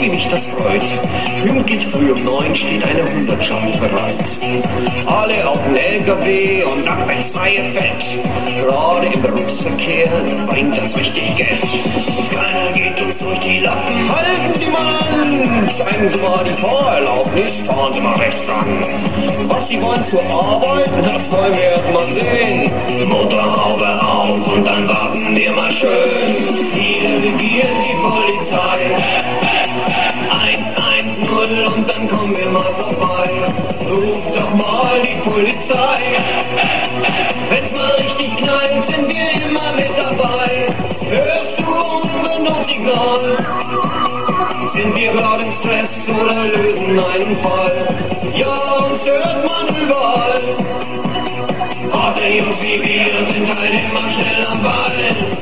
wie mich das freut. Pünktlich früh um 9 steht eine Hundertschaft bereit. Alle auf den LKW und ab ins freie Feld. Gerade im Berufsverkehr bringt das richtig Geld. Keiner geht uns durch die Lappen. Halten Sie mal an! Zeigen Sie mal die Fahrerlaubnis, fahren Sie mal rechts ran. Was Sie wollen zur Arbeit, das wollen wir erst mal sehen. Motorhaube auf und dann warten wir mal schön. Hier regiert die Polizei. 110 und dann kommen wir mal vorbei. Ruf doch mal die Polizei. Wenn's mal richtig knallt, sind wir immer mit dabei. Hörst du unser Notsignal? Sind wir gerade im Stress oder lösen einen Fall? Ja, uns hört man überall. Harte Jungs wie wir sind halt immer schnell am Ball.